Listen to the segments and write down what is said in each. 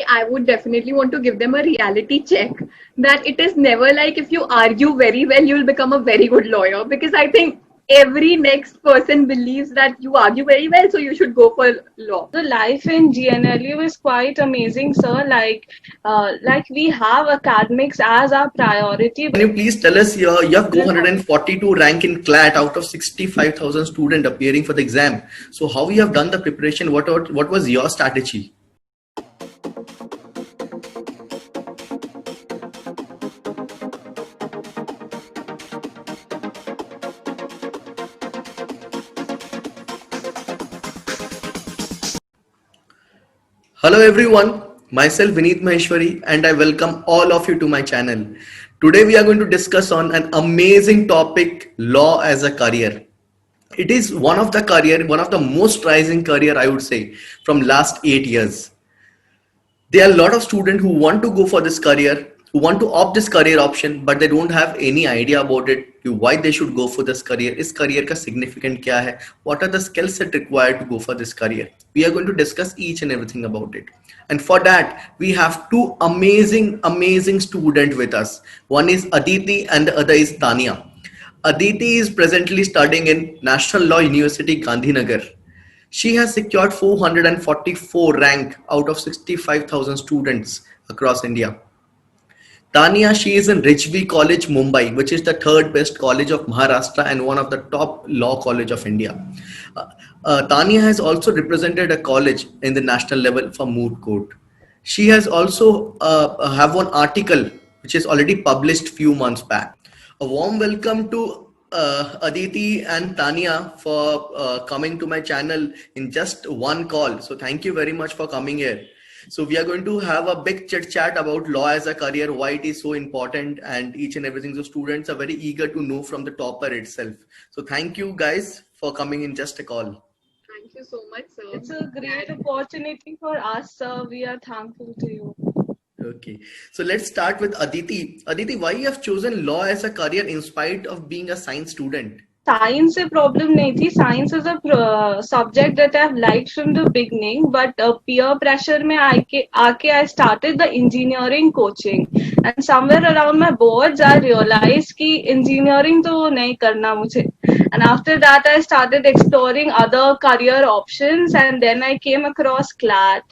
I would definitely want to give them a reality check that it is never like if you argue very well, you'll become a very good lawyer. Because I think every next person believes that you argue very well, so you should go for law. The life in GNLU is quite amazing, sir. Like we have academics as our priority. Can you please tell us your 442 rank in CLAT out of 65,000 students appearing for the exam? So how you have done the preparation? What was your strategy? Hello everyone, myself Vineet Maheshwari and I welcome all of you to my channel. Today we are going to discuss on an amazing topic, law as a career. It is one of the most rising career I would say from last 8 years. There are a lot of students who want to go for this career, who want to opt this career option, but they don't have any idea about it, why they should go for this career. Is career का significant क्या है? What are the skill set required to go for this career? We are going to discuss each and everything about it. And for that, we have two amazing students with us. One is Aditi and the other is Tania. Aditi is presently studying in National Law University, Gandhinagar. She has secured 444 rank out of 65,000 students across India. Tania, she is in Rijvi College, Mumbai, which is the third best college of Maharashtra and one of the top law college of India. Tania has also represented a college in the national level for moot court. She has also have one article which is already published few months back. A warm welcome to Aditi and Tania for coming to my channel in just one call. So thank you very much for coming here. So we are going to have a big chit chat about law as a career, why it is so important and each and everything. So students are very eager to know from the topper itself. So thank you guys for coming in just a call. Thank you so much, sir. It's a great opportunity for us, sir. We are thankful to you. Okay, so let's start with Aditi. Aditi, why you have chosen law as a career in spite of being a science student? Science से problem नहीं थी. Science is a subject that I've liked from the beginning, but peer pressure में आके I started the engineering coaching, and somewhere around my boards I realized कि engineering तो नहीं करना मुझे. And after that I started exploring other career options, and then I came across CLAT.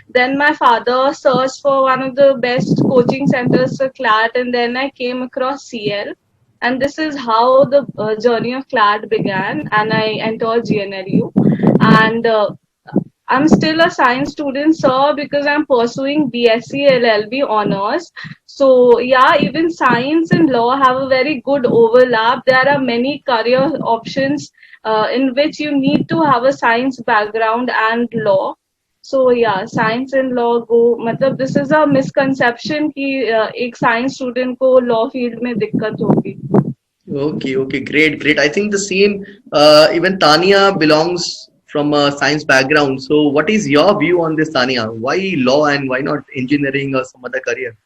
Then my father searched for one of the best coaching centers for CLAT, and then I came across CL. And this is how the journey of CLAT began, and I entered GNLU. And I'm still a science student, sir, because I'm pursuing BSc LLB honors. So yeah, even science and law have a very good overlap. There are many career options in which you need to have a science background and law. So yeah, science and law go. मतलब this is a misconception कि एक science student को law field में दिक्कत होगी. Okay, great. I think the same. Even Tania belongs from a science background. So, what is your view on this, Tania? Why law and why not engineering or some other career?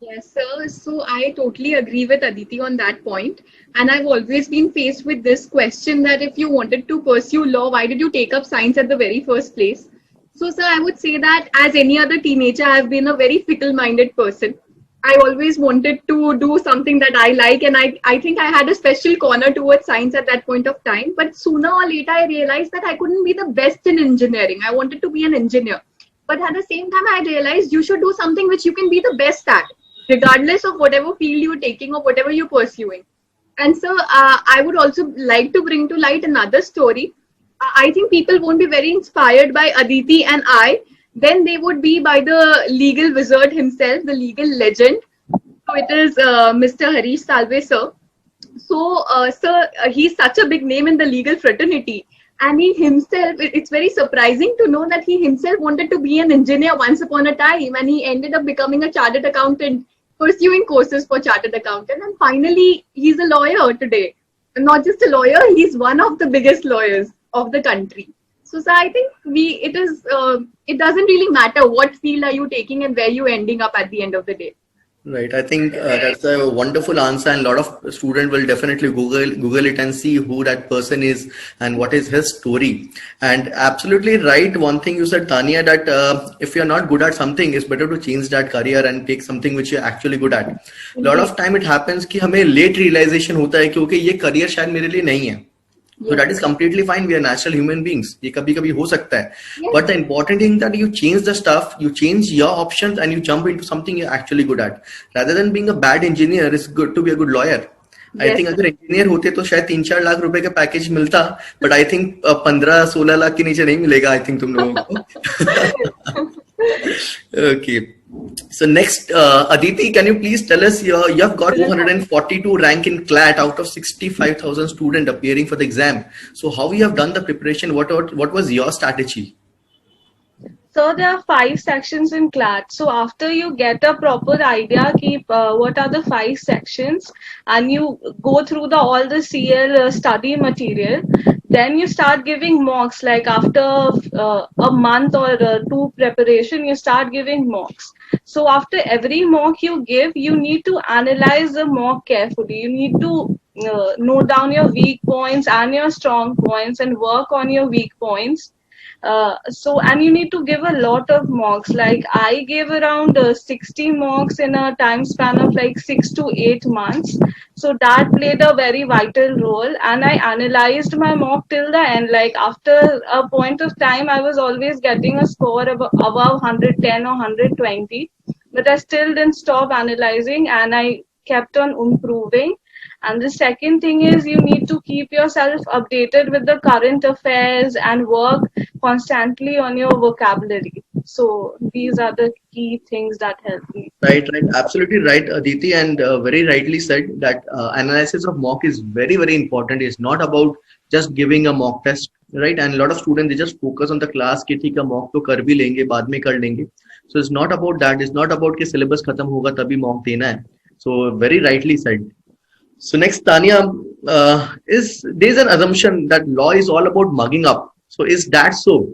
Yes, sir. So I totally agree with Aditi on that point. And I've always been faced with this question that if you wanted to pursue law, why did you take up science at the very first place? So, sir, I would say that as any other teenager, I've been a very fickle-minded person. I always wanted to do something that I like, and I think I had a special corner towards science at that point of time. But sooner or later, I realized that I couldn't be the best in engineering. I wanted to be an engineer. But at the same time, I realized you should do something which you can be the best at, regardless of whatever field you're taking or whatever you're pursuing. And so I would also like to bring to light another story. I think people won't be very inspired by Aditi and I, then they would be by the legal wizard himself, the legal legend. So it is Mr. Harish Salve, sir. So, sir, he's such a big name in the legal fraternity. And he himself, it's very surprising to know that he himself wanted to be an engineer once upon a time, and he ended up becoming a chartered accountant, pursuing courses for chartered accountant. And finally, he's a lawyer today. And not just a lawyer, he's one of the biggest lawyers of the country. So I think it doesn't really matter what field are you taking and where you ending up at the end of the day. Right. I think that's a wonderful answer, and a lot of student will definitely Google it and see who that person is and what is his story. And absolutely right. One thing you said, Tanya, that if you're not good at something, it's better to change that career and take something which you're actually good at. A lot Indeed. of time it happens कि हमें late realization होता है कि okay ये career शायद मेरे लिए नहीं है. So Yes. that is completely fine. We are natural human beings. ये कभी कभी हो सकता है. Yes. But the important thing that you change the stuff, you change your options, and you jump into something you're actually good at. Rather than being a bad engineer, it's good to be a good lawyer. I Yes. think अगर engineer होते तो शायद 3-4 लाख रुपए का package मिलता, but I think 15-16 lakh के नीचे नहीं मिलेगा. I think तुम लोगों को. Okay. So next, Aditi, can you please tell us you have got 442 rank in CLAT out of 65,000 students appearing for the exam. So how you have done the preparation? What was your strategy? So there are 5 sections in CLAT. So after you get a proper idea, what are the 5 sections, and you go through all the CL study material, then you start giving mocks. Like after a month or 2 preparation, you start giving mocks. So after every mock you give, you need to analyze the mock carefully. You need to note down your weak points and your strong points and work on your weak points. And you need to give a lot of mocks. Like I gave around 60 mocks in a time span of like 6 to 8 months. So that played a very vital role, and I analyzed my mock till the end. Like after a point of time, I was always getting a score above 110 or 120, but I still didn't stop analyzing, and I kept on improving. And the second thing is you need to keep yourself updated with the current affairs and work constantly on your vocabulary. So these are the key things that help me. Right, absolutely right, Aditi, and very rightly said that analysis of mock is very, very important. It's not about just giving a mock test, right? And a lot of students they just focus on the class कि ठीक है mock तो कर भी लेंगे बाद में कर लेंगे. So it's not about that. It's not about कि syllabus खत्म होगा तभी mock देना है. So very rightly said. So next, Tanya, there's an assumption that law is all about mugging up. So is that so?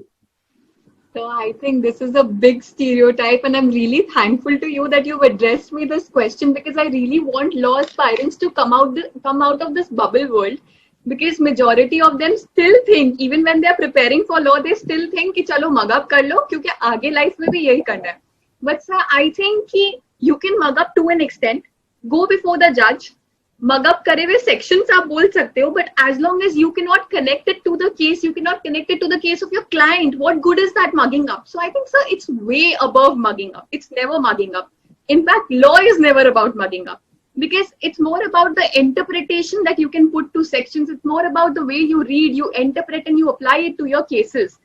So I think this is a big stereotype, and I'm really thankful to you that you've addressed me this question, because I really want law aspirants to come out of this bubble world, because majority of them still think, even when they are preparing for law, they still think कि चलो mug up कर लो क्योंकि आगे life में भी यही करना है. But sir, I think कि you can mug up to an extent, go before the judge. Mug up करे हुए सेक्शंस आप बोल सकते हो, but as long as you can not connect it to the case, you can not connect it to the case of your client, what good is that mugging up? So I think sir it's way above mugging up. It's never mugging up. In fact, law is never about mugging up, because it's more about the interpretation that you can put to sections. It's more about the way you read, you interpret, and you apply it to your cases.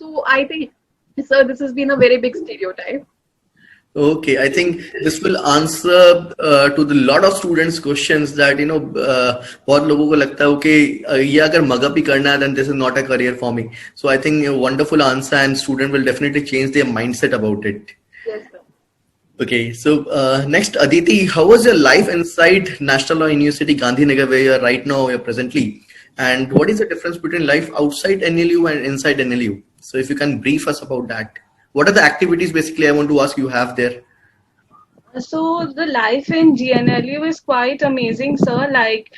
So I think, sir, this has been a very big stereotype. Okay, I think this will answer to the lot of students' questions that बहुत लोगों को लगता है okay ये अगर mug up ही करना है then this is not a career for me. So I think a wonderful answer, and student will definitely change their mindset about it. Yes, sir. Okay, so next, Aditi, how was your life inside National Law University Gandhinagar, where you are right now, you're presently, and what is the difference between life outside NLU and inside NLU? So if you can brief us about that. What are the activities basically I want to ask you have there? So the life in GNLU is quite amazing, sir. Like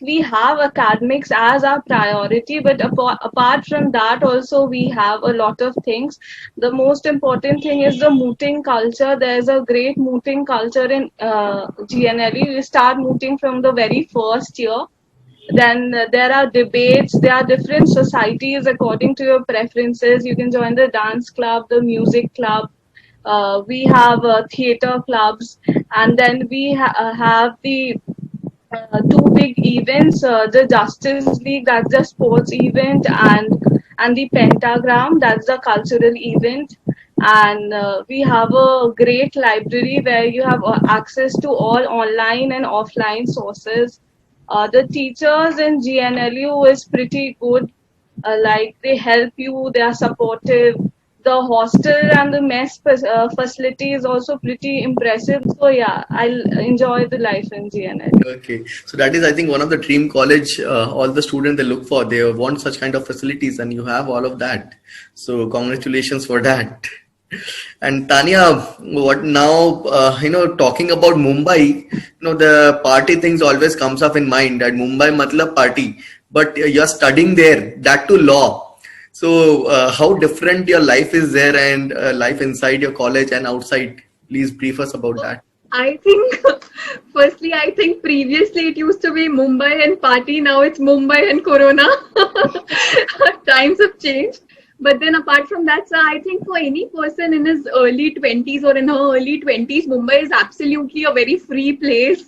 we have academics as our priority, but apart from that, also we have a lot of things. The most important thing is the mooting culture. There's a great mooting culture in GNLU. You start mooting from the very first year. Then there are debates. There are different societies according to your preferences. You can join the dance club, the music club. We have theater clubs, and then we have the 2 big events: the Justice League, that's the sports event, and the Pentagram, that's the cultural event. And we have a great library where you have access to all online and offline sources. The teachers in GNLU is pretty good. Like they help you, they are supportive. The hostel and the mess facility is also pretty impressive. So yeah, I'll enjoy the life in GNLU. Okay, so that is I think one of the dream college all the students they look for. They want such kind of facilities, and you have all of that. So congratulations for that. And Tanya, what now? Talking about Mumbai, the party things always comes up in mind. That Mumbai, matlab party, but you're studying there, that too law. So, how different your life is there and life inside your college and outside? Please brief us about that. I think, firstly, I think previously it used to be Mumbai and party. Now it's Mumbai and Corona. Times have changed. But then apart from that, sir, I think for any person in his early 20s or in her early 20s, Mumbai is absolutely a very free place.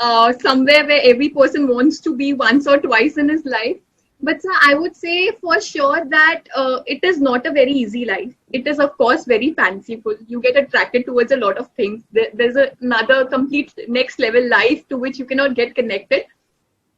Somewhere where every person wants to be once or twice in his life. But sir, I would say for sure that it is not a very easy life. It is, of course, very fanciful. You get attracted towards a lot of things. There's another complete next level life to which you cannot get connected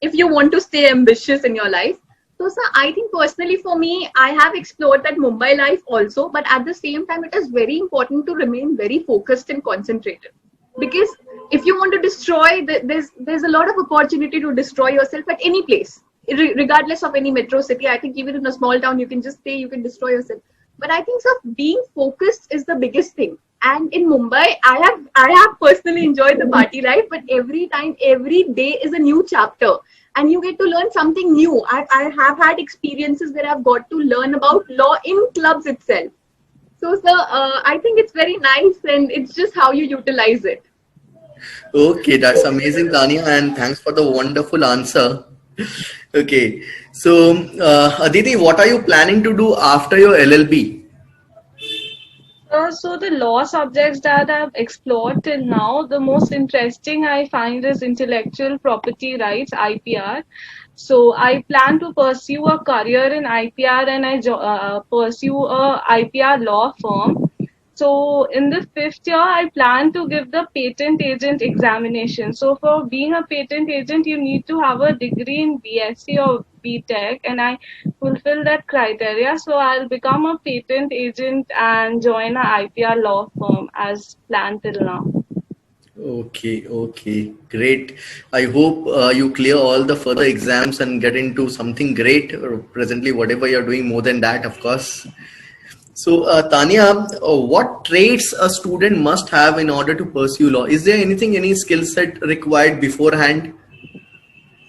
if you want to stay ambitious in your life. So, sir, I think personally for me, I have explored that Mumbai life also, but at the same time, it is very important to remain very focused and concentrated. Because if you want to destroy, there's a lot of opportunity to destroy yourself at any place, regardless of any metro city. I think even in a small town, you can just stay, you can destroy yourself. But I think, sir, being focused is the biggest thing. And in Mumbai, I have personally enjoyed the party life, but every time, every day is a new chapter and you get to learn something new. I have had experiences where I've got to learn about law in clubs itself. So, sir, I think it's very nice and it's just how you utilize it. Okay, that's amazing, Tanya, and thanks for the wonderful answer. Okay, so Aditi, what are you planning to do after your LLB? So the law subjects that I've explored till now, the most interesting I find is intellectual property rights, IPR. So I plan to pursue a career in IPR and I pursue a IPR law firm. So in the fifth year, I plan to give the patent agent examination. So for being a patent agent, you need to have a degree in BSc or BTech, and I fulfill that criteria. So I'll become a patent agent and join a IPR law firm as planned till now. Okay, okay, great. I hope you clear all the further exams and get into something great. Presently, whatever you're doing, more than that, of course. So, Tanya, what traits a student must have in order to pursue law? Is there anything, any skill set required beforehand?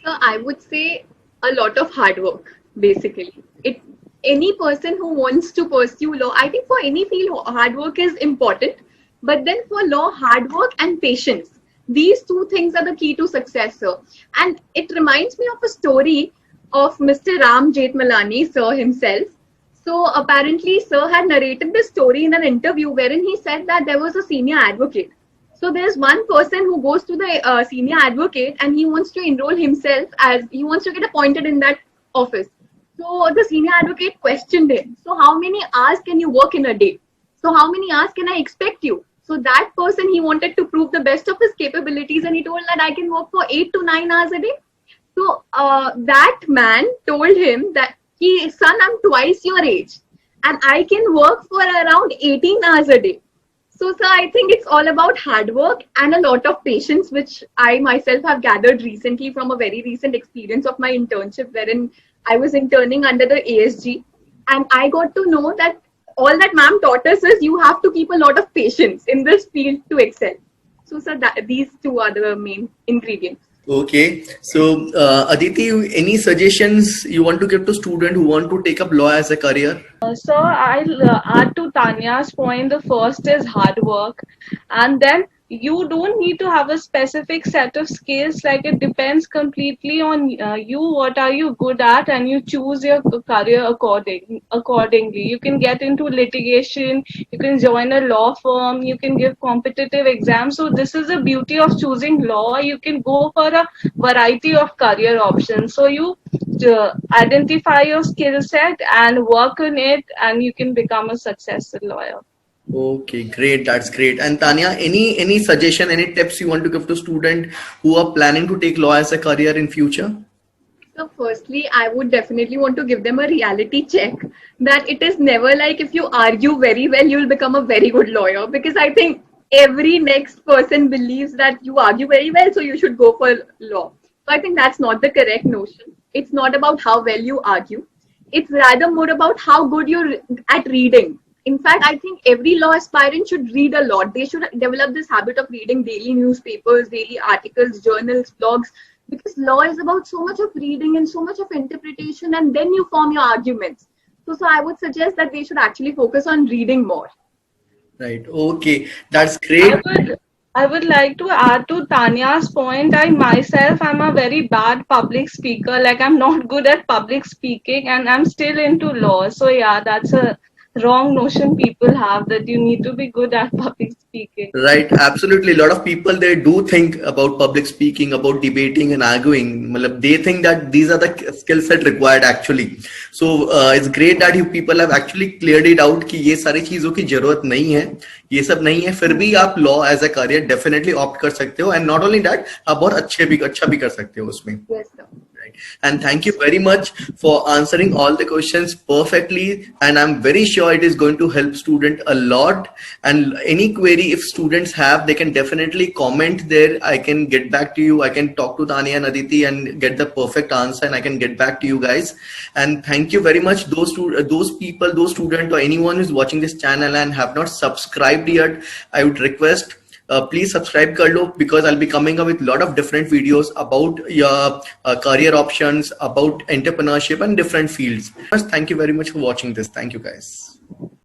So I would say a lot of hard work, basically. Any person who wants to pursue law, I think for any field, hard work is important. But then for law, hard work and patience. These two things are the key to success, sir. And it reminds me of a story of Mr. Ram Jethmalani, sir himself. So apparently, sir had narrated this story in an interview wherein he said that there was a senior advocate. So there's one person who goes to the senior advocate and he wants to enroll himself as he wants to get appointed in that office. So the senior advocate questioned him. So how many hours can you work in a day? So how many hours can I expect you? So that person, he wanted to prove the best of his capabilities and he told that I can work for 8 to 9 hours a day. So that man told him that, son, I'm twice your age and I can work for around 18 hours a day. So, sir, I think it's all about hard work and a lot of patience, which I myself have gathered recently from a very recent experience of my internship, wherein I was interning under the ASG. And I got to know that all that ma'am taught us is you have to keep a lot of patience in this field to excel. So, sir, these two are the main ingredients. Okay, so Aditi, any suggestions you want to give to students who want to take up law as a career? So I'll add to Tanya's point. The first is hard work, and then you don't need to have a specific set of skills. Like it depends completely on you. What are you good at, and you choose your career accordingly. You can get into litigation. You can join a law firm. You can give competitive exams. So this is the beauty of choosing law. You can go for a variety of career options. So you identify your skill set and work on it, and you can become a successful lawyer. Okay, great. That's great. And Tanya, any suggestion, any tips you want to give to students who are planning to take law as a career in future? So firstly, I would definitely want to give them a reality check that it is never like if you argue very well, you'll become a very good lawyer. Because I think every next person believes that you argue very well, so you should go for law. So I think that's not the correct notion. It's not about how well you argue. It's rather more about how good you're at reading. In fact, I think every law aspirant should read a lot. They should develop this habit of reading daily newspapers, daily articles, journals, blogs, because law is about so much of reading and so much of interpretation, and then you form your arguments. So I would suggest that they should actually focus on reading more. Right. Okay. That's I great. would like to add to Tanya's point. I myself am a very bad public speaker. Like I'm not good at public speaking and I'm still into law. So yeah, that's a wrong notion people have that you need to be good at public speaking. Right, absolutely. A lot of people, they do think about public speaking, about debating and arguing. Matlab, they think that these are the skill set required actually. So it's great that you people have actually cleared it out कि ये सारी चीजों की जरूरत नहीं है, ये सब नहीं है. फिर भी आप law as a career definitely opt कर सकते हो, and not only that, आप बहुत अच्छा भी कर सकते हो उसमें. Yes, sir. Right. And thank you very much for answering all the questions perfectly, and I'm very sure it is going to help student a lot. And any query if students have, they can definitely comment there. I can get back to you. I can talk to Tanya and Aditi and get the perfect answer, and I can get back to you guys. And thank you very much those people, those students, or anyone who's watching this channel and have not subscribed yet. I would request, please subscribe kar lo, because I'll be coming up with a lot of different videos about your career options, about entrepreneurship and different fields. Thank you very much for watching this. Thank you guys.